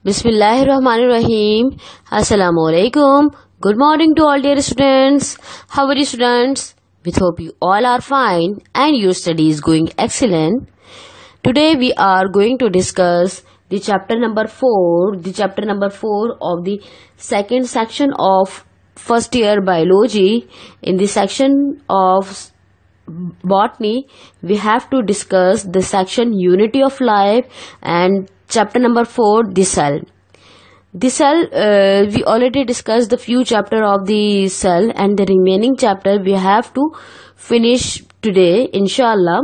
Bismillahirrahmanirrahim. Assalamu alaikum. Good morning to all dear students. How are you students? We hope you all are fine and your study is going excellent. Today we are going to discuss the chapter number 4 of the second section of first year biology. In the section of botany, we have to discuss the section unity of life and chapter number 4, the cell. The cell, we already discussed the few chapter of the cell, and the remaining chapter we have to finish today, inshallah.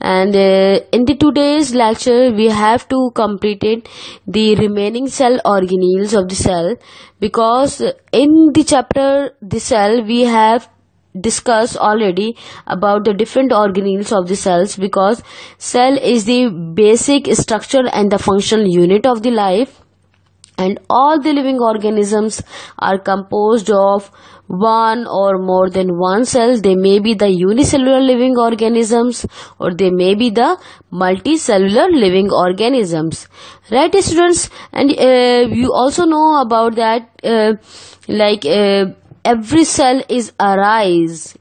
And in the today's lecture, we have to complete the remaining cell organelles of the cell, because in the chapter the cell we have discussed already about the different organelles of the cells, because cell is the basic structure and the functional unit of the life, and all the living organisms are composed of one or more than one cell. They may be the unicellular living organisms or they may be the multicellular living organisms, right students? And you also know about that every cell is arise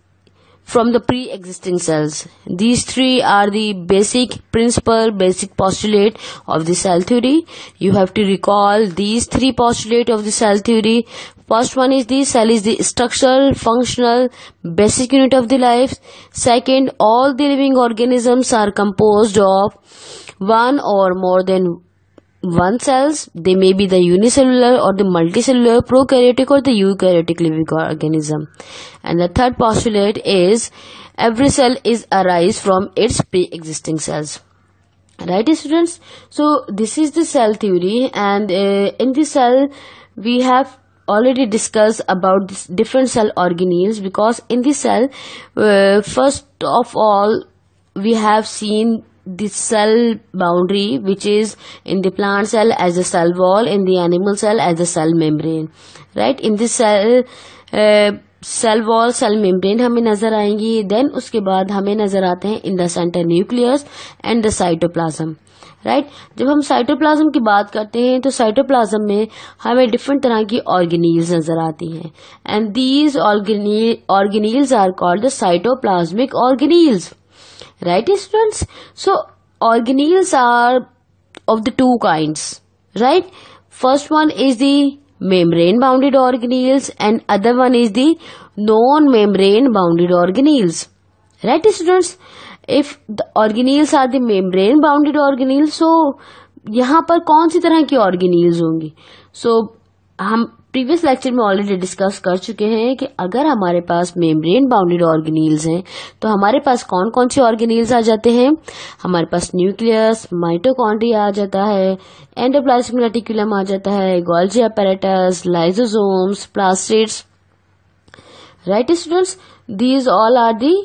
from the pre-existing cells. These three are the basic postulate of the cell theory. You have to recall these three postulate of the cell theory. First one is the cell is the structural, functional, basic unit of the life. Second, all the living organisms are composed of one or more than one cells. They may be the unicellular or the multicellular, prokaryotic or the eukaryotic living organism. And the third postulate is every cell is arise from its pre-existing cells, right students? So this is the cell theory, and in the cell we have already discussed about this different cell organelles, because in the cell first of all we have seen the cell boundary, which is in the plant cell as a cell wall, in the animal cell as a cell membrane, right? In the cell cell wall, cell membrane हमें नजर आएंगी. Then उसके बाद हमें नजर आते हैं in the centre nucleus and the cytoplasm, right? जब हम साइटोप्लाज्म की बात करते हैं तो साइटोप्लाज्म में हमें डिफरेंट तरह की ऑर्गेनील्स नजर आती हैं, and these organelles are called the cytoplasmic organelles, right students? So organelles are of the two kinds, right? First one is the membrane bounded organelles and other one is the non-membrane bounded organelles, right students? If the organelles are the membrane bounded organelles, so यहाँ पर कौन सी तरह की organelles होंगी? So हम previous lecture में already discuss कर चुके हैं कि अगर हमारे पास मेम्ब्रेन बाउंडेड ऑर्गेनील्स हैं तो हमारे पास कौन कौन सी ऑर्गेनील्स आ जाते हैं. हमारे पास न्यूक्लियस, माइटोकॉन्ड्रिया आ जाता है, एंडोप्लाज्मिक रेटिकुलम आ जाता है, Golgi apparatus, lysosomes, plastids, right students? These all are the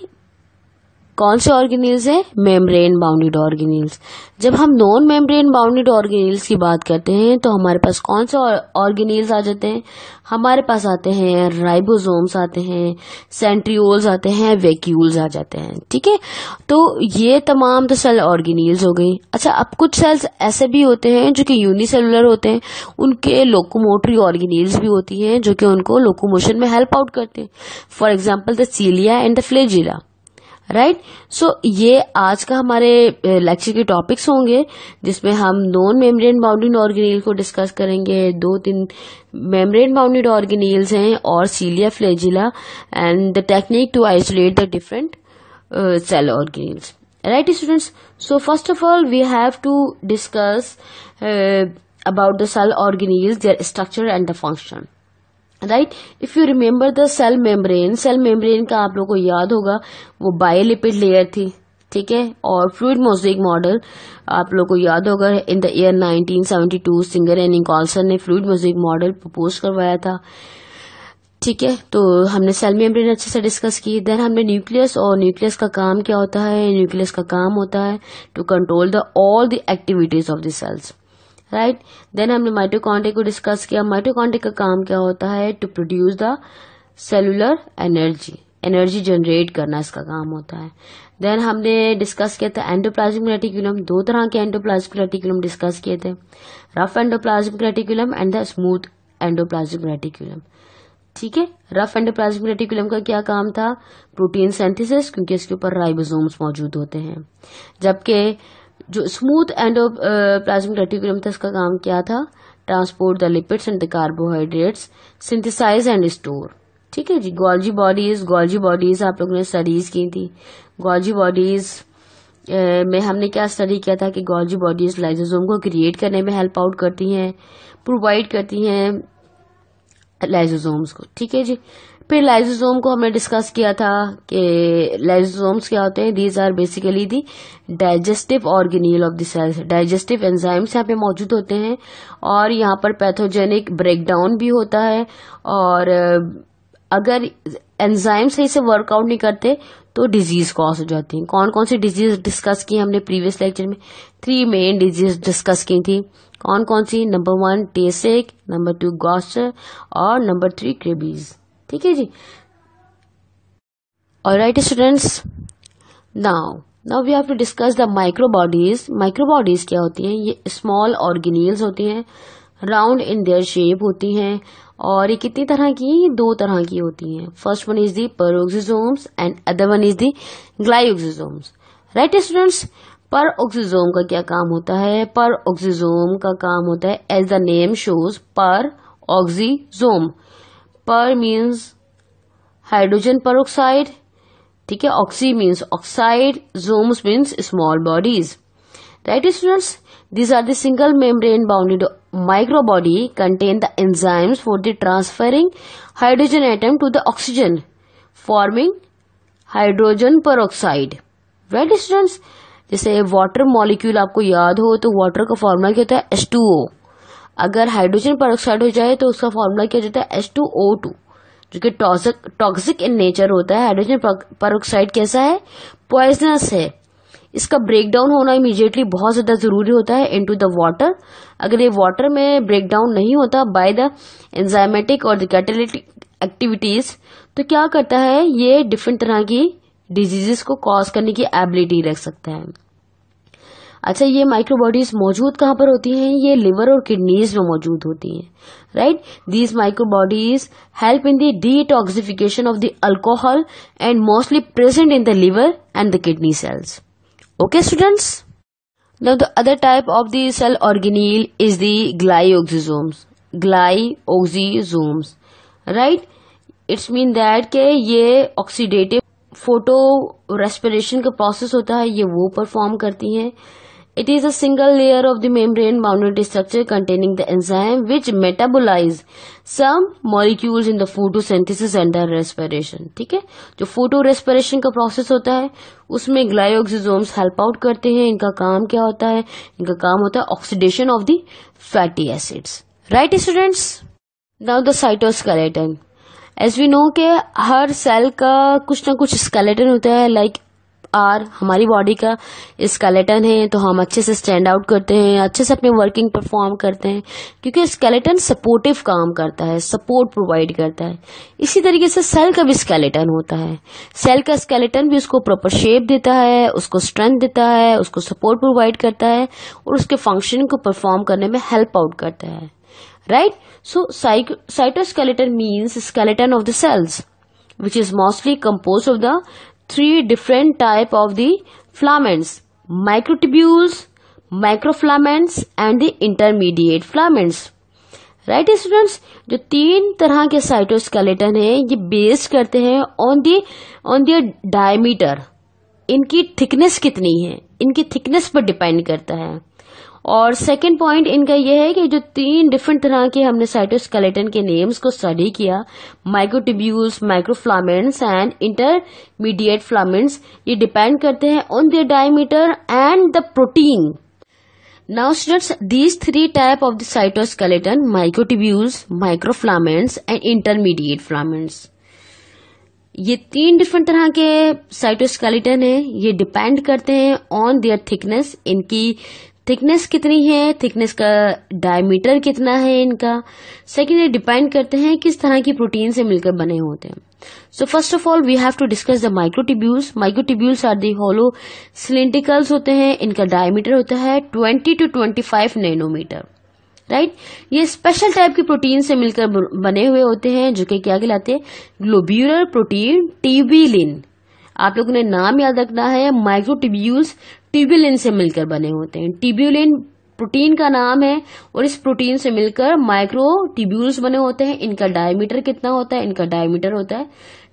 कौन से ऑर्गेनील्स हैं? Membrane bounded organelles. जब हम नॉन मेम्ब्रेन बाउंडेड ऑर्गेनील्स की बात करते हैं तो हमारे पास कौन से ऑर्गेनील्स आ जाते हैं? हमारे पास आते हैं राइबोसोम्स आते हैं, सेंट्रियोल्स आते हैं, वैक्यूल्स आ जाते हैं, ठीक है? तो ये तमाम तो सेल ऑर्गेनील्स हो गई. अच्छा, अब कुछ सेल्स ऐसे भी होते हैं जो कि यूनिसेलुलर होते हैं, उनके लोकोमोटरी ऑर्गेनील्स भी होती हैं जो कि उनको लोकोमोशन में हेल्प आउट करते हैं. For example the cilia and the flagella, right? So ये आज का हमारे लेक्चर के टॉपिक्स होंगे, जिसमें हम नॉन मेम्ब्रेन बाउंडेड ऑर्गेनील को डिस्कस करेंगे. 2-3 मेम्ब्रेन बाउंडेड ऑर्गेनील्स हैं और cilia, flagella, and the technique to isolate the different cell organelles, right students? So first of all we have to discuss about the cell organelles, their structure and the function, right? If you remember the cell membrane का आप लोग को याद होगा वो biolipid layer थी, ठीक है? और फ्लूइड मोज़ेक मॉडल आप लोग को याद होगा. In the year 1972 Singer and Nicolson ने फ्लूइड मोज़ेक मॉडल प्रपोज करवाया था, ठीक है? तो हमने सेल मेम्ब्रेन अच्छे से डिस्कस की. देन हमने न्यूक्लियस, और न्यूक्लियस का काम क्या होता है? न्यूक्लियस का काम होता है to control the all the activities of the cells, right? Then हमने माइटोकॉन्ड्रिया को डिस्कस किया. माइटोकॉन्ड्रिया का काम क्या होता है? To produce the cellular energy generate करना इसका काम होता है. देन हमने डिस्कस किया था एंडोप्लाज्मिक रेटिकुलम, दो तरह के एंडोप्लाज्मिक रेटिकुलम डिस्कस किए थे, rough endoplasmic reticulum and the smooth endoplasmic reticulum. ठीक है, रफ एंडोप्लाज्मिक रेटिकुलम का क्या काम था, प्रोटीन सिंथेसिस, क्योंकि इसके ऊपर राइबोसोम्स मौजूद होते हैं, जबकि जो स्मूथ एंडोप्लाज्मिक रेटिकुलम था इसका काम क्या था, transport the lipids and the carbohydrates, synthesize and store. ठीक है जी, गोल्जी बॉडीज आप लोगों ने स्टडीज की थी। गोल्जी बॉडीज में हमने क्या स्टडी किया था कि गोल्जी बॉडीज लाइसोसोम को क्रिएट करने में हेल्प आउट करती हैं, प्रोवाइड करती हैं लाइसोसोम्स को। ठीक है जी, फिर लाइसोसोम को हमने डिस्कस किया था कि लाइसोसोम्स क्या होते हैं, these are basically the digestive organelle of the cells. Digestive enzymes यहाँ पे मौजूद होते हैं और यहाँ पर पैथोजेनिक ब्रेकडाउन भी होता है, और अगर एंजाइम सही से वर्कआउट नहीं करते तो डिजीज कॉज हो जाती है। कौन कौन सी डिजीज डिस्कस की हमने प्रीवियस लेक्चर में, 3 मेन डिजीज डिस्कस की थी। कौन कौन सी, नंबर 1 टेसिक, नंबर 2 गॉस्टर और नंबर 3 क्रेबीज। ठीक है जी, alright students, now we have to discuss the microbodies. Microbodies क्या होती हैं, ये स्मॉल ऑर्गेनील्स होती हैं, राउंड इन देयर शेप होती हैं, और ये कितनी तरह की, ये 2 तरह की होती हैं। First one is the peroxisomes and other one is the glyoxysomes. Right students, peroxisome का क्या काम होता है, पेरोक्सिसोम का काम होता है, as the name shows, peroxisome, per means hydrogen peroxide, ठीक है, oxy means oxide, somes means small bodies. Right students, these are the single membrane bounded microbody contain the enzymes for the transferring hydrogen atom to the oxygen forming hydrogen peroxide. Right students, जैसे water molecule आपको याद हो तो water का formula क्या होता है, H2O। अगर हाइड्रोजन पेरोक्साइड हो जाए तो उसका फॉर्मूला क्या होता है, H2O2, जो कि टॉक्सिक इन नेचर होता है। हाइड्रोजन पेरोक्साइड कैसा है, पॉइजनस है, इसका ब्रेकडाउन होना इमीडिएटली बहुत ज्यादा जरूरी होता है इनटू द वाटर। अगर ये वाटर में ब्रेकडाउन नहीं होता बाय द एंजाइमेटिक और द कैटालिटिक एक्टिविटीज, तो क्या करता है, ये डिफरेंट तरह की डिजीजेस को कॉज करने की एबिलिटी रख सकता है। अच्छा, ये माइक्रोबॉडीज मौजूद कहाँ पर होती हैं, ये लिवर और किडनीज में मौजूद होती हैं। Right, these microbodies help in the detoxification of the alcohol and mostly present in the liver and the kidney cells. Okay students, now the other type of the cell organelle is the glioxysomes. Glioxysomes, right? It's mean that के ये oxidative photo respiration का process होता है, ये वो perform करती हैं। It is a single layer of the membrane bounded structure containing the enzyme which metabolize some molecules in the photosynthesis and the respiration. ठीक है, जो फोटो रेस्पिरेशन का प्रोसेस होता है उसमें ग्लाइओक्सिसोम्स हेल्प आउट करते हैं। इनका काम क्या होता है, इनका काम होता है oxidation of the fatty acids. Right students, now the cytoskeleton. As we know के हर सेल का कुछ ना कुछ स्केलेटन होता है, लाइक हमारी बॉडी का स्केलेटन है तो हम अच्छे से स्टैंड आउट करते हैं, अच्छे से अपनी वर्किंग परफॉर्म करते हैं, क्योंकि स्केलेटन सपोर्टिव काम करता है, सपोर्ट प्रोवाइड करता है। इसी तरीके से सेल का भी स्केलेटन होता है, सेल का स्केलेटन भी उसको प्रॉपर शेप देता है, उसको स्ट्रेंथ देता है, उसको सपोर्ट प्रोवाइड करता है और उसके फंक्शन को परफॉर्म करने में हेल्प आउट करता है। Right, so cytoskeleton means skeleton of the cells which is mostly composed of the 3 different type of the filaments: microtubules, microfilaments and the intermediate filaments. Right students, जो 3 तरह के cytoskeleton है ये based करते हैं on the diameter, इनकी thickness कितनी है, इनकी थिकनेस पर डिपेंड करता है। और सेकंड पॉइंट इनका यह है कि जो 3 डिफरेंट तरह के हमने साइटोस्केलेटन के नेम्स को स्टडी किया, microtubules, microfilaments and intermediate filaments, ये डिपेंड करते हैं on their diameter and the protein. Now students, these 3 type of the cytoskeleton, microtubules, microfilaments and intermediate filaments, ये 3 डिफरेंट तरह के साइटोस्केलेटन है, ये डिपेंड करते हैं ऑन देयर थिकनेस, इनकी थिकनेस कितनी है, थिकनेस का डायमीटर कितना है इनका। सेकेंड, ये डिपेंड करते हैं किस तरह की प्रोटीन से मिलकर बने होते हैं। So first of all we have to discuss the microtubules. Microtubules are the hollow cylindricals होते हैं, इनका डायमीटर होता है 20 to 25 नैनोमीटर, राइट। ये स्पेशल टाइप की प्रोटीन से मिलकर बने हुए होते हैं जो कि क्या कहलाते हैं, ग्लोब्यूलर प्रोटीन ट्यूबिलिन। आप लोगों ने नाम याद रखना है, माइक्रोट्यूब्यूल्स ट्यूबिलिन से मिलकर बने होते हैं। ट्यूबिलिन प्रोटीन का नाम है और इस प्रोटीन से मिलकर माइक्रोट्यूब्यूल्स बने होते हैं। इनका डायमीटर कितना होता है, इनका डायमीटर होता है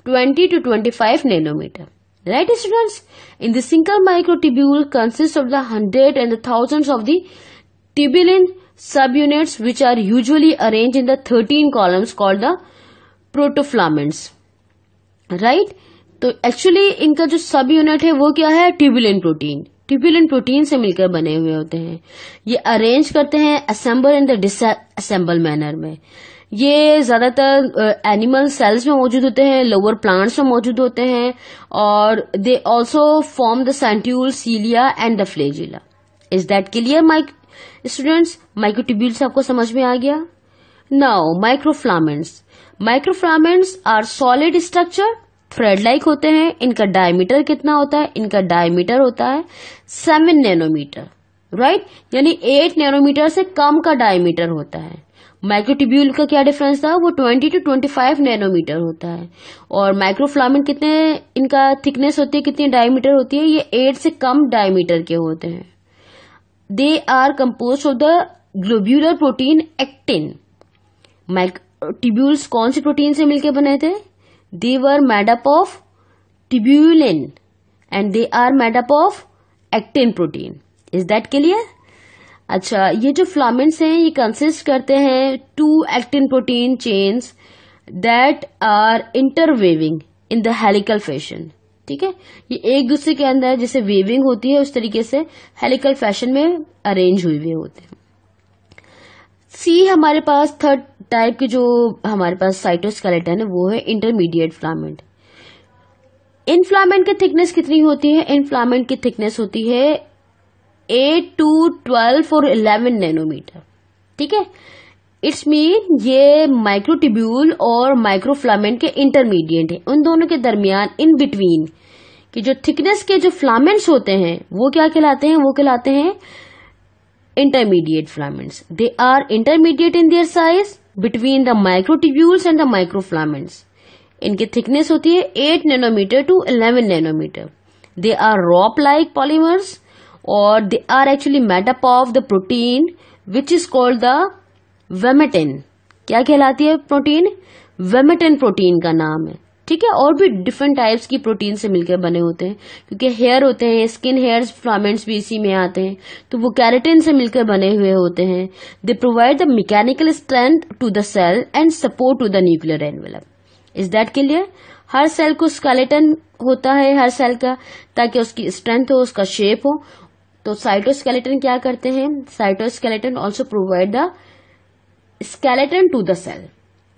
20 to 25 nanometre, right students. In the single microtubule consist of the 100 and the thousands of the tubulin subunits which are usually arranged in the 13 columns called the protofilaments, right। तो actually इनका जो सब unit है वो क्या है, tubulin protein. Tubulin protein से मिलकर बने हुए होते हैं। ये अरेंज करते हैं assemble in the disassemble manner में। ये ज्यादातर एनिमल सेल्स में मौजूद होते हैं, लोअर प्लांट्स में मौजूद होते हैं, और they also form the centriole, cilia and the flagella. Is that clear students? Microtubules आपको समझ में आ गया। Now microfilaments. Microfilaments are solid structure, thread like होते हैं। इनका डायमीटर कितना होता है, इनका डायमीटर होता है 7 नैनोमीटर, राइट। यानी 8 नैनोमीटर से कम का डायमीटर होता है। माइक्रोट्यूब्यूल का क्या डिफरेंस था, वो 20 to 25 नैनोमीटर होता है। और माइक्रोफिलामेंट कितने इनका थिकनेस होती है, कितनी डायमीटर होती है, ये 8 से कम डायमीटर के होते हैं। They are compose of the globular protein actin. Microtubules कौन सी प्रोटीन से मिलकर बने थे, they were made up of tubulin and they are made up of actin protein. Is that clear? अच्छा, ये जो फिलामेंट्स हैं ये कंसिस्ट करते हैं 2 actin protein chains that are interweaving in the helical fashion. ठीक है, ये एक दूसरे के अंदर जैसे वेविंग होती है उस तरीके से हेलिकल फैशन में अरेंज हुए हुए होते हैं। सी हमारे पास थर्ड टाइप की जो हमारे पास साइटोस्केलेटन है वो है इंटरमीडिएट फिलामेंट। इन फिलामेंट की थिकनेस कितनी होती है, इन फिलामेंट की थिकनेस होती है 8 to 12 और 11 नैनोमीटर, ठीक है। इट्स मीन ये माइक्रोट्यूब्यूल और माइक्रोफिलामेंट के इंटरमीडिएट है। उन दोनों के दरमियान इन बिटवीन की जो थिकनेस के जो फिलामेंट्स होते हैं वो क्या कहलाते हैं, वो कहलाते हैं intermediate filaments. They are intermediate in their size between the microtubules and the microfilaments. इनकी thickness होती है 8 nanometer to 11 nanometer. They are rope-like polymers or they are actually made up of the protein which is called the vimentin. क्या कहलाती है protein, vimentin protein का नाम है, ठीक है। और भी डिफरेंट टाइप्स की प्रोटीन से मिलकर बने होते हैं, क्योंकि हेयर होते हैं, स्किन हेयर्स फिलामेंट्स भी इसी में आते हैं, तो वो कैरेटिन से मिलकर बने हुए होते हैं। They provide the mechanical strength to the cell and support to the nuclear envelope. Is that clear? हर सेल को स्केलेटन होता है हर सेल का, ताकि उसकी स्ट्रेंथ हो, उसका शेप हो। तो साइटोस्केलेटन क्या करते हैं, cytoskeleton also provide the skeleton to the cell.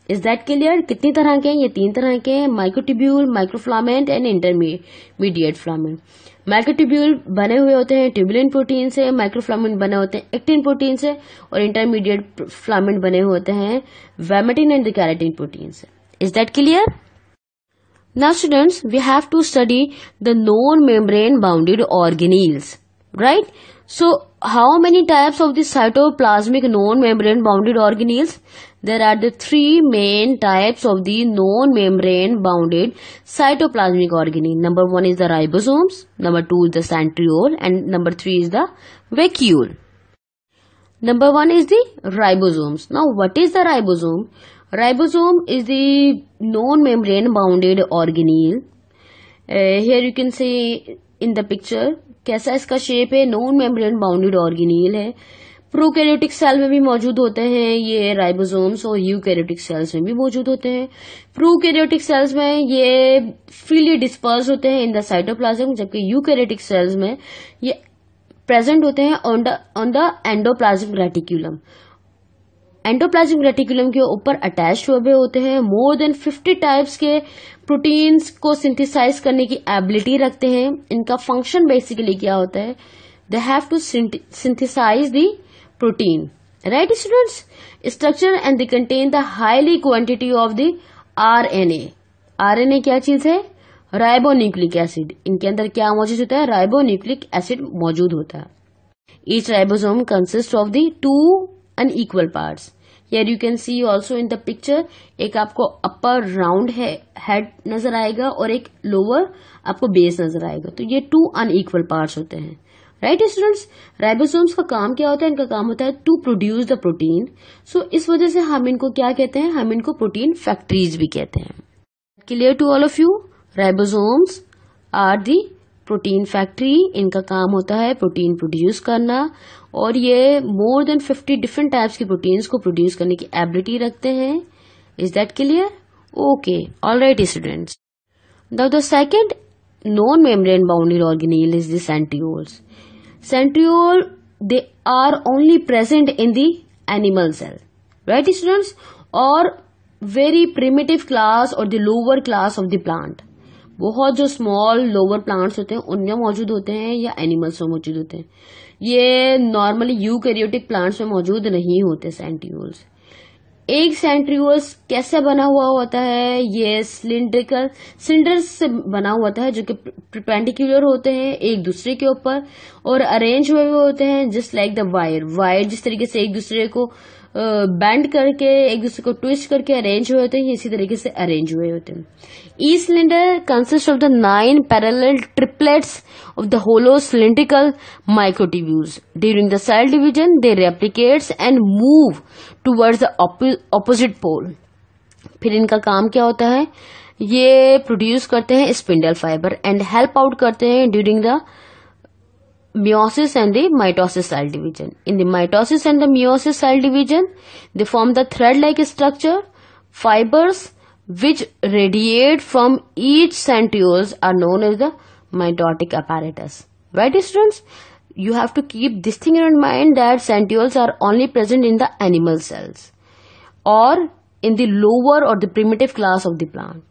Is that clear? कितनी तरह के हैं, ये 3 तरह के हैं, microtubule, microfilament and intermediate filament. Microtubule बने हुए होते हैं ट्यूबुलिन प्रोटीन से, माइक्रोफिलामेंट बने होते हैं एक्टिन प्रोटीन से, और इंटरमीडिएट फिलामेंट बने होते हैं vimentin and the keratin protein से। Is that clear? Now students, we have to study the non membrane bounded organelles, right. So, how many types of the cytoplasmic non-membrane bounded organelles? There are the 3 main types of the non-membrane bounded cytoplasmic organelle. Number 1 is the ribosomes, number 2 is the centriole, and number 3 is the vacuole. Number 1 is the ribosomes. Now, what is the ribosome? Ribosome is the non-membrane bounded organelle. Here you can see in the picture कैसा इसका shape है, non membrane bounded ऑर्गेनील है। Prokaryotic cell में भी मौजूद होते हैं ये राइबोसोम्स, और यूकैरियोटिक सेल्स में भी मौजूद होते हैं। प्रोकैरियोटिक सेल्स में ये फ्रीली डिस्पर्स होते हैं इन द साइटोप्लाज्म, जबकि यूकैरियोटिक सेल्स में ये प्रेजेंट होते हैं on the endoplasmic reticulum. Endoplasmic reticulum के ऊपर अटैच हुए होते हैं। मोर देन 50 टाइप्स के प्रोटीन्स को सिंथेसाइज करने की एबिलिटी रखते हैं। इनका फंक्शन बेसिकली क्या होता है, they have to synthesize the protein. Right, students? Structure and they contain the highly quantity of the RNA. RNA क्या चीज है? Ribonucleic acid. इनके अंदर क्या मौजूद होता है? राइबोन्यूक्लिक एसिड मौजूद होता है. Each ribosome consists of the 2 unequal parts. Here you can see also in the picture, एक आपको अपर राउंड है हेड नजर आएगा और एक लोअर आपको बेस नजर आएगा. तो ये 2 अनइक्वल पार्ट्स होते हैं. Right students? राइबोसोम्स का काम क्या होता है? इनका काम होता है टू प्रोड्यूस द प्रोटीन. सो इस वजह से हम इनको क्या कहते हैं? हम इनको प्रोटीन फैक्ट्रीज भी कहते हैं. Clear to all of you? Ribosomes are the protein factory. इनका काम होता है प्रोटीन प्रोड्यूस करना और ये मोर देन 50 डिफरेंट टाइप्स की प्रोटीन्स को प्रोड्यूस करने की एबिलिटी रखते हैं. Is that clear? Okay, alright students. Now the second non membrane bounded organelle is the centrioles. Centriole, they are only present in the animal cell, right students, or very primitive class or the lower class of the plant. बहुत जो small lower plants होते हैं उनमें मौजूद होते हैं या animals में मौजूद होते हैं. ये normally eukaryotic plants में मौजूद नहीं होते centrioles. एक सेंट्रियोल्स कैसे बना हुआ होता है? ये सिलेंडर से बना हुआ होता है जो कि परपेंडिकुलर होते हैं एक दूसरे के ऊपर और अरेंज हुए होते हैं जस्ट लाइक द वायर जिस तरीके से एक दूसरे को बैंड करके एक दूसरे को ट्विस्ट करके अरेंज हुए होते हैं, इसी तरीके से अरेंज हुए होते हैं. Each cylinder consist of the 9 parallel triplets of the hollow cylindrical microtubules. During the cell division, they replicate and move towards the opposite pole. फिर इनका काम क्या होता है? ये प्रोड्यूस करते हैं spindle fibre and help out करते हैं during the meiosis and the mitosis cell division. In the mitosis and the meiosis cell division, they form the thread-like structure. Fibers which radiate from each centrioles are known as the mitotic apparatus. Right, students? You have to keep this thing in mind that centrioles are only present in the animal cells or in the lower or the primitive class of the plant.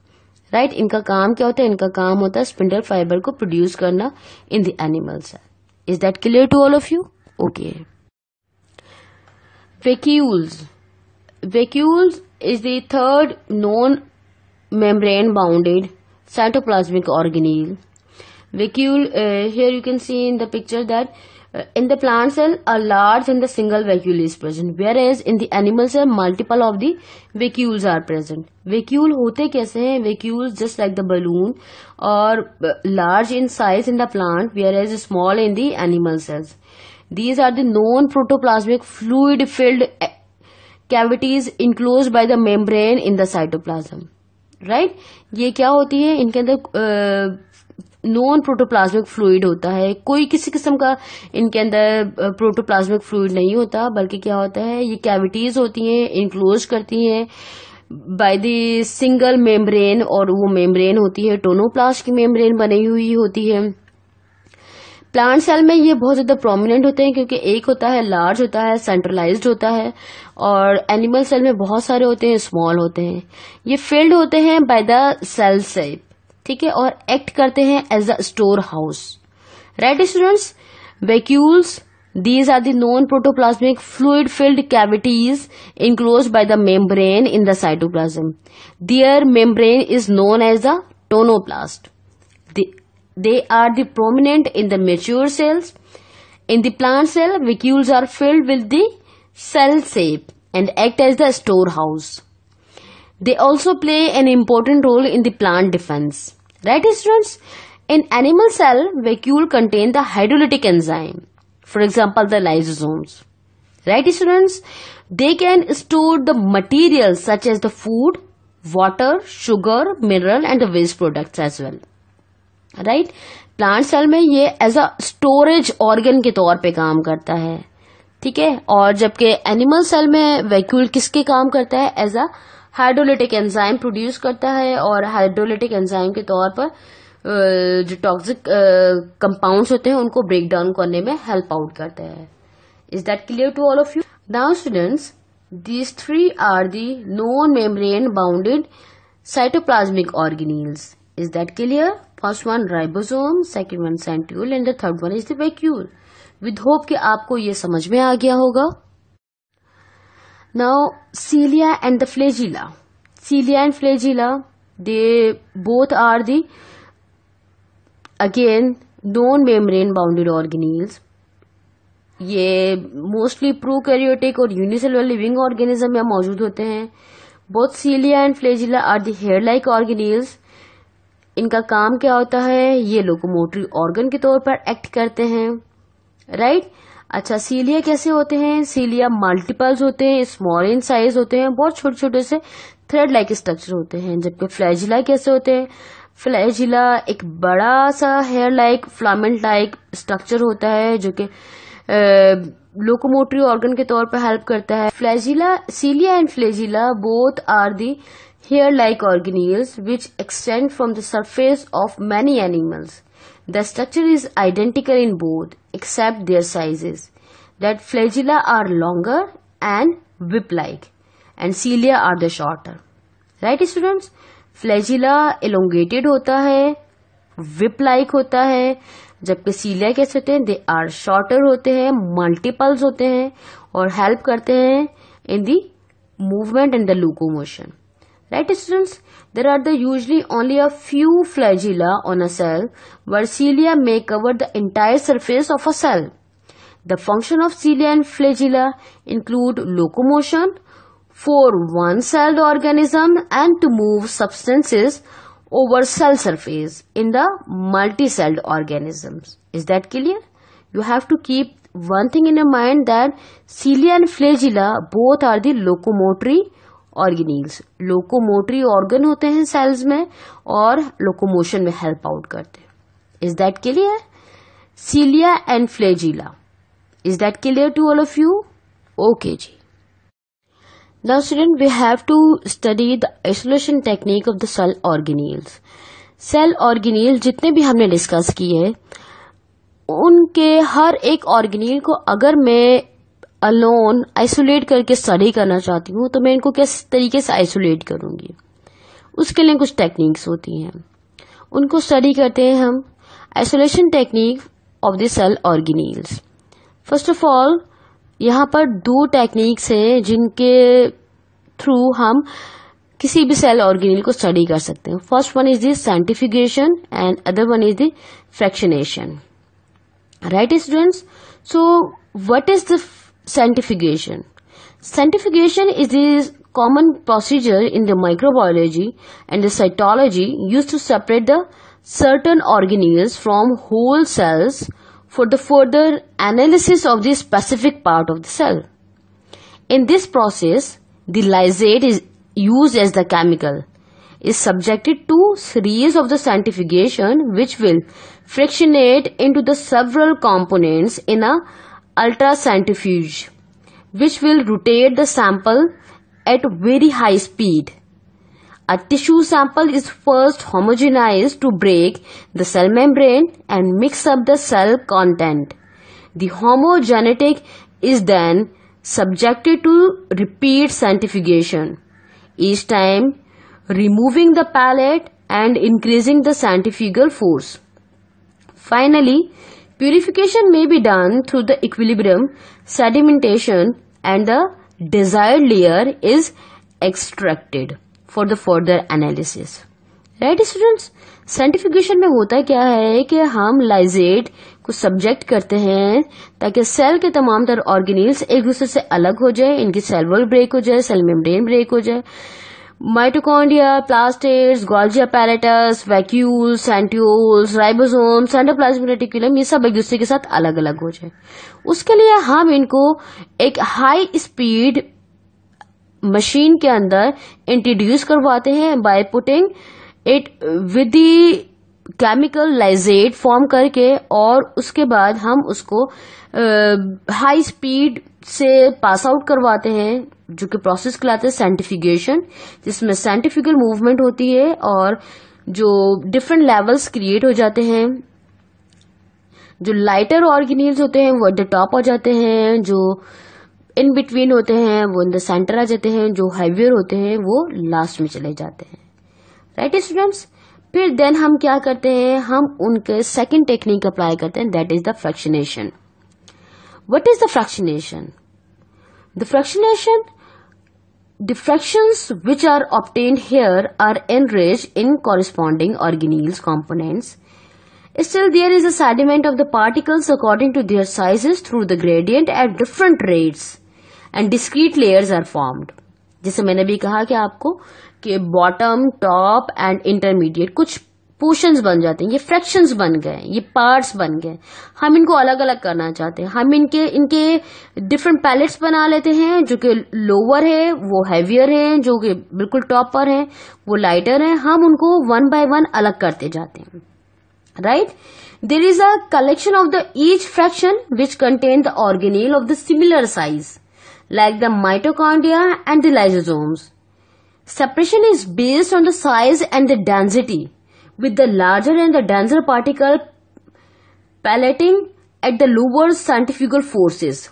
Right? इनका काम क्या होता है? इनका काम होता है spindle fibre को प्रोड्यूस करना in the animal cell. Is that clear to all of you? Okay. Vacuoles. Vacuoles is the third known membrane bounded cytoplasmic organelle. Vacuole, here you can see in the picture that in the plant cell a large and the single vacuole is present, whereas in the animal cell multiple of the vacuoles are present. Vacuole होते कैसे हैं? Vacuoles just like the balloon or large in size in the plant, whereas small in the animal cells. These are the known protoplasmic fluid filled cavities enclosed by the membrane in the cytoplasm. Right? ये क्या होती है? इनके अंदर non protoplasmic fluid होता है. कोई किसी किस्म का इनके अंदर प्रोटोप्लाज्मिक फ्लूइड नहीं होता, बल्कि क्या होता है? ये कैविटीज होती हैं, इनक्लोज करती हैं बाय द सिंगल मेम्ब्रेन और वो मेम्ब्रेन होती है टोनोप्लास्ट की मेम्ब्रेन बनी हुई होती है. प्लांट सेल में ये बहुत ज्यादा प्रोमिनेंट होते हैं क्योंकि एक होता है लार्ज होता है, सेंट्रलाइज्ड होता है, और एनिमल सेल में बहुत सारे होते हैं, स्मॉल होते हैं. ये फिल्ड होते हैं बाय द सेल शेप, ठीक है, और एक्ट करते हैं as a store house. Right students? Vacuoles, these are the known protoplasmic fluid filled cavities enclosed by the membrane in the cytoplasm. Their membrane is known as the tonoplast. They are the prominent in the mature cells. In the plant cell, vacuoles are filled with the cell shape and act as the storehouse. They also play an important role in the plant defense. Right, students? In animal cell, vacuole contain the hydrolytic enzyme. For example, the lysosomes. Right, students? They can store the materials such as the food, water, sugar, mineral and the waste products as well. Right? Plant cell में ये as a storage organ के तौर पे काम करता है, ठीक है. और जबकि एनिमल सेल में वैक्यूल किसके काम करता है? As a hydrolytic enzyme produce करता है, और हाइड्रोलिटिक एंजाइम के तौर पर जो टॉक्सिक कंपाउंड्स होते हैं उनको ब्रेक डाउन करने में हेल्प आउट करता है. Is that clear to all of you? Now students, these three are the non membrane bounded cytoplasmic organelles. Is that clear? First one ribosome, second one centriole, and the third one is the vacuole. With hope कि आपको ये समझ में आ गया होगा. Now cilia and the flagella. Cilia and flagella, they both are the again non-membrane bounded organelles. ये mostly prokaryotic और यूनिसेलुलर लिविंग ऑर्गेनिज्म में मौजूद होते हैं. Both cilia and flagella are the hair-like organelles. इनका काम क्या होता है? ये लोकोमोटरी ऑर्गन के तौर पर एक्ट करते हैं. राइट. अच्छा, सीलिया कैसे होते हैं? सीलिया मल्टीपल्स होते हैं, स्मॉल इन साइज होते हैं, बहुत छोटे छोटे से थ्रेड लाइक स्ट्रक्चर होते हैं. जबकि फ्लैजिला कैसे होते हैं? फ्लैजिला एक बड़ा सा hair like filament like structure होता है जो कि लोकोमोटरी ऑर्गन के तौर पर हेल्प करता है. Flagella, cilia and flagella both are the hair like organelles which extend from the surface of many animals. The structure is identical in both except their sizes. That flagella are longer and whip-like and cilia are the shorter. Right students? Flagella elongated होता है, whip-like होता है, जबकि cilia कैसे होते हैं? They are shorter होते हैं, multiples होते हैं और help करते हैं in the movement and the locomotion. Right students? There are usually only a few flagella on a cell where cilia may cover the entire surface of a cell. The function of cilia and flagella include locomotion for one-celled organism and to move substances over cell surface in the multi-celled organisms. Is that clear? You have to keep one thing in your mind that cilia and flagella both are the locomotory organelles. Locomotory organ होते हैं sales में और locomotion में help out करते हैं. Is that clear? Cilia and flagella. Is that clear to all of you? Okay जी. Now student, we have to study the isolation technique of the cell organelles. Cell organelle जितने भी हमने discuss किए, उनके हर एक ऑर्गेनील को अगर मैं अलोन आइसोलेट करके स्टडी करना चाहती हूँ तो मैं इनको किस तरीके से आइसोलेट करूंगी. उसके लिए कुछ टेक्निक्स होती हैं, उनको स्टडी करते हैं हम. Isolation technique of the cell organelles. First of all, यहाँ पर दो टेक्निक्स हैं जिनके थ्रू हम किसी भी सेल ऑर्गेनील को स्टडी कर सकते हैं. First one is the centrifugation and other one is the fractionation. Right students? So what is the centrifugation? Centrifugation is the common procedure in the microbiology and the cytology used to separate the certain organelles from whole cells for the further analysis of the specific part of the cell. In this process, the lysate is used as the chemical is subjected to series of the centrifugation which will fractionate into the several components in a ultracentrifuge, which will rotate the sample at very high speed. A tissue sample is first homogenized to break the cell membrane and mix up the cell content. The homogenetic is then subjected to repeat centrifugation, each time removing the pellet and increasing the centrifugal force. Finally, purification may be done through the equilibrium sedimentation and the desired layer is extracted for the further analysis. Right students? Centrifugation में होता क्या है कि हम लाइजेट को subject करते हैं ताकि सेल के तमाम तर ऑर्गेनील्स एक दूसरे से अलग हो जाए, इनकी सेल वॉल ब्रेक हो जाए, सेल मेम्ब्रेन ब्रेक हो जाए. Mitochondria, plastids, Golgi apparatus, vacuoles, centrioles, ribosome, endoplasmic reticulum, ये सब एक दूसरे के साथ अलग अलग हो जाए. उसके लिए हम इनको एक हाई स्पीड मशीन के अंदर इंट्रोड्यूस करवाते हैं by putting it with the chemical lysate form करके, और उसके बाद हम उसको हाई स्पीड से पास आउट करवाते हैं, जो कि प्रोसेस कहलाते हैं सेंट्रीफ्यूगेशन, जिसमें सेंट्रीफ्यूगल मूवमेंट होती है और जो डिफरेंट लेवल्स क्रिएट हो जाते हैं. जो लाइटर ऑर्गेनील्स होते हैं वो एट द टॉप आ जाते हैं, जो इन बिटवीन होते हैं वो इन द सेंटर आ जाते हैं, जो हैवियर होते हैं वो लास्ट में चले जाते हैं. Right students? फिर देन हम क्या करते हैं, हम उनके सेकंड टेक्निक अप्लाई करते हैं, that is the fractionation. What is the fractionation? The fractions which are obtained here are enriched in corresponding organelles components. Still, there is a sediment of the particles according to their sizes through the gradient at different rates and discrete layers are formed. जैसे मैंने भी कहा कि आपको कि bottom, top and intermediate कुछ portions बन जाते हैं, ये फ्रैक्शंस बन गए, ये पार्ट्स बन गए. हम इनको अलग अलग करना चाहते हैं. हम इनके डिफरेंट पैलेट्स बना लेते हैं. जो कि लोअर है वो हैवियर है, जो कि बिल्कुल टॉप पर है वो लाइटर है. हम उनको वन बाय वन अलग करते जाते हैं. Right? There is a collection of the each fraction which contain the organelle of the similar size, like the mitochondria and the lysosomes. Separation is based on the size and the density, with the larger and the denser particle paletting at the lower centrifugal forces.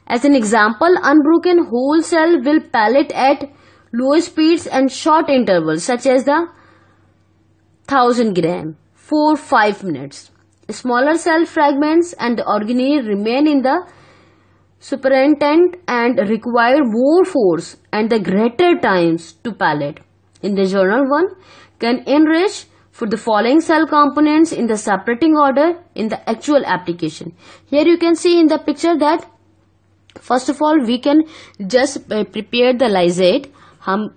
As an example, unbroken whole cell will pallet at low speeds and short intervals, such as the 1000 gram. For 5 minutes. Smaller cell fragments and the organelle remain in the supernatant and require more force and the greater times to pallet. In the journal, one can enrich for the following cell components in the separating order in the actual application. Here you can see in the picture that first of all we can just prepare the lysate. हम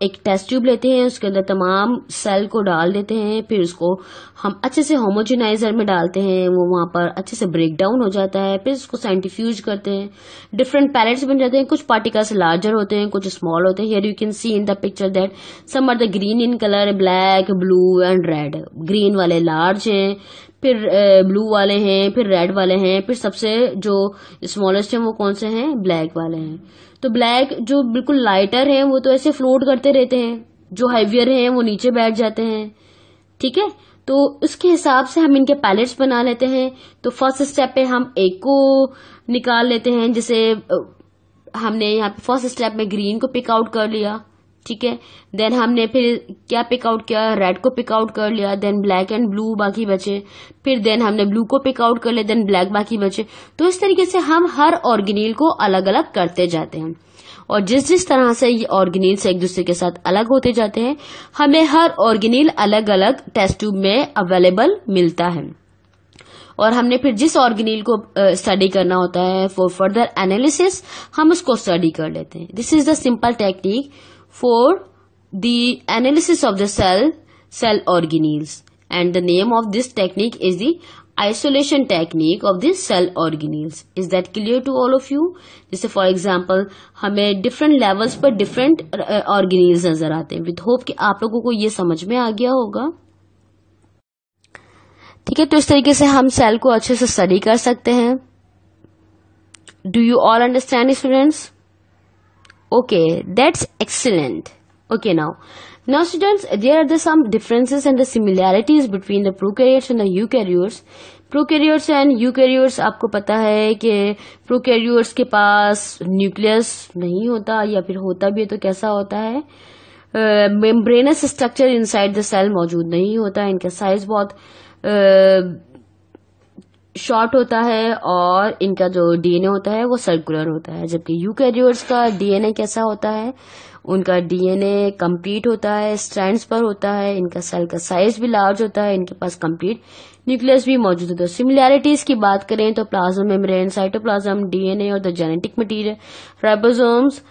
एक test tube लेते हैं, उसके अंदर तमाम cell को डाल देते हैं, फिर उसको हम अच्छे से होमोजेनाइजर में डालते हैं, वो वहां पर अच्छे से ब्रेक डाउन हो जाता है. फिर उसको सेंट्रीफ्यूज करते हैं, डिफरेंट पैलेट्स बन जाते हैं. कुछ पार्टिकल्स लार्जर होते हैं, कुछ स्मॉल होते हैं. Here you can see in the picture that some are the green in colour, black, blue and red. Green वाले लार्ज हैं, फिर ब्लू वाले हैं, फिर रेड वाले हैं, फिर सबसे जो स्मॉलेस्ट हैं वो कौन से हैं? ब्लैक वाले हैं. तो ब्लैक जो बिल्कुल लाइटर है वो तो ऐसे फ्लोट करते रहते हैं, जो हैवियर हैं वो नीचे बैठ जाते हैं. ठीक है, तो उसके हिसाब से हम इनके पैलेट्स बना लेते हैं. तो फर्स्ट स्टेप पे हम एक को निकाल लेते हैं. जैसे हमने यहाँ पे फर्स्ट स्टेप में ग्रीन को पिक आउट कर लिया. ठीक है, देन हमने फिर क्या पिक आउट किया? रेड को पिक आउट कर लिया. देन ब्लैक एंड ब्लू बाकी बचे. फिर देन हमने ब्लू को पिक आउट कर लिया, देन ब्लैक बाकी बचे. तो इस तरीके से हम हर ऑर्गेनील को अलग अलग करते जाते हैं. और जिस जिस तरह से ये ऑर्गेनील्स एक दूसरे के साथ अलग होते जाते हैं, हमें हर ऑर्गेनील अलग अलग टेस्ट ट्यूब में अवेलेबल मिलता है. और हमने फिर जिस ऑर्गेनील को स्टडी करना होता है फॉर फर्दर एनालिसिस, हम उसको स्टडी कर लेते हैं. This is the simple technique for the analysis of the cell organelles, and the name of this technique is the isolation technique of the cell organelles. Is that clear to all of you? जैसे for example हमें different levels पर different organelles नजर आते हैं. with hope कि आप लोगों को ये समझ में आ गया होगा. ठीक है, तो इस तरीके से हम सेल को अच्छे से स्टडी कर सकते हैं. Do you all understand, students? Okay, that's excellent. Okay, now students, there are some differences and the similarities between the prokaryotes and the eukaryotes. Prokaryotes and eukaryotes, आपको पता है कि prokaryotes के पास न्यूक्लियस नहीं होता, या फिर होता भी है तो कैसा होता है? Membranous structure inside the cell मौजूद नहीं होता. इनका साइज बहुत शॉर्ट होता है और इनका जो डीएनए होता है वो सर्कुलर होता है. जबकि यूकैरियोट्स का डीएनए कैसा होता है? उनका डीएनए कंप्लीट होता है, स्ट्रैंड्स पर होता है. इनका सेल का साइज भी लार्ज होता है, इनके पास कंप्लीट न्यूक्लियस भी मौजूद होता है. सिमिलैरिटीज की बात करें तो प्लाज्मा मेम्ब्रेन, साइटोप्लाज्म, डीएनए और द जेनेटिक मटेरियल, राइबोसोम्स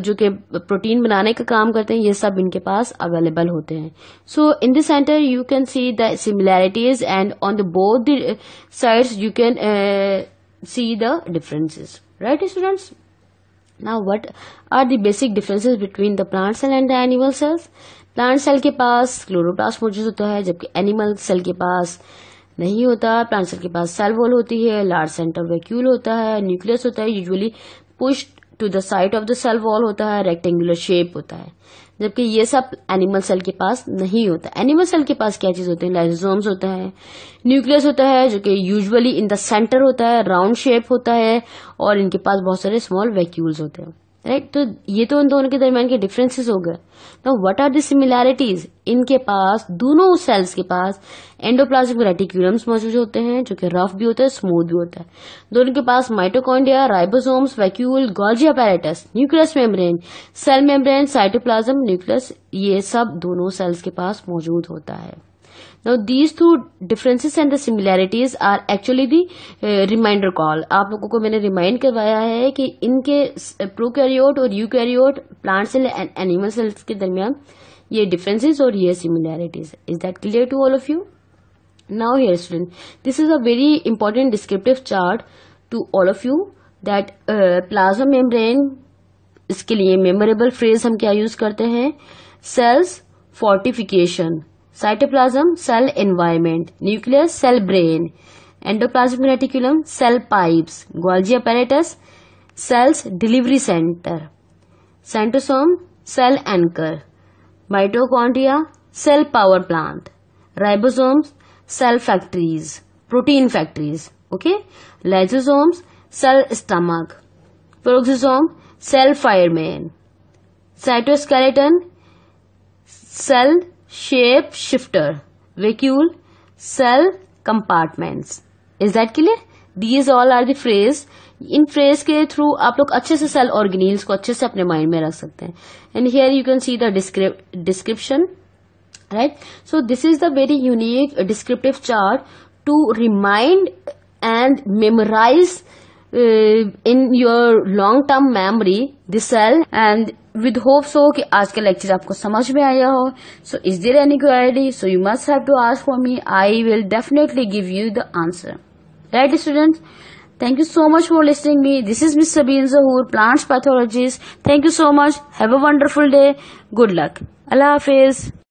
जो कि प्रोटीन बनाने का काम करते हैं, ये सब इनके पास अवेलेबल होते हैं. So in this centre you can see the similarities and on the both the sides you can see the differences. Right students? Now what are the basic differences between the plant cell and the animal cells? Plant cell के पास chloroplast मौजूद होता है, जबकि animal cell के पास नहीं होता. Plant cell के पास सेल वॉल होती है, लार्ज सेंटर वैक्यूल होता है, न्यूक्लियस होता है, usually pushed to the side of the cell wall होता है, रेक्टेंगुलर शेप होता है. जबकि ये सब एनिमल सेल के पास नहीं होता. एनिमल सेल के पास क्या चीज होती है? लाइसोसोम्स होता है, न्यूक्लियस होता है जो कि यूजुअली इन द सेंटर होता है, राउंड शेप होता है, और इनके पास बहुत सारे स्मॉल वैक्यूल्स होते हैं. राइट। तो ये तो उन दोनों के दरमियान के डिफरेंसेस हो गए। Now what are the similarities? इनके पास, दोनों सेल्स के पास एंडोप्लाज्मिक रेटिक्यूलम्स मौजूद होते हैं, जो कि रफ भी होता है, स्मूथ भी होता है। दोनों के पास mitochondria, ribosomes, vacuole, Golgi apparatus, nucleus membrane, cell membrane, cytoplasm, nucleus, ये सब दोनों सेल्स के पास मौजूद होता है। Now these two differences and the similarities are actually the reminder call। आप लोगों को मैंने रिमाइंड करवाया है कि इनके प्रोकैरियोट और eukaryote, plant cell and animal cells के दरमियान ये डिफरेंसेस और ये similarities. Is that clear to all of you? Now here student, this is a very important descriptive chart to all of you that plasma membrane, इसके लिए memorable phrase हम क्या use करते हैं? Cells fortification, cytoplasm cell environment, nucleus cell brain, endoplasmic reticulum cell pipes, Golgi apparatus cells delivery centre, centrosome cell anchor, mitochondria cell power plant, ribosomes cell factories, protein factories, okay, lysosomes cell stomach, peroxisome cell fireman, cytoskeleton cell shape shifter, vacuole cell compartments. Is that clear? These all are the phrase. इन phrase के through आप लोग अच्छे से cell organelles को अच्छे से अपने माइंड में रख सकते हैं। And here you can see the description, right? So this is the very unique descriptive chart to remind and memorize in your long term memory the cell, and with hope so कि आज का lecture आपको समझ में आया हो। So is there any query? So you must have to ask for me. I will definitely give you the answer. Right students? Thank you so much for listening me. This is Miss Sabeen Zahoor, plants pathologist. Thank you so much. Have a wonderful day. Good luck. Allah Hafiz.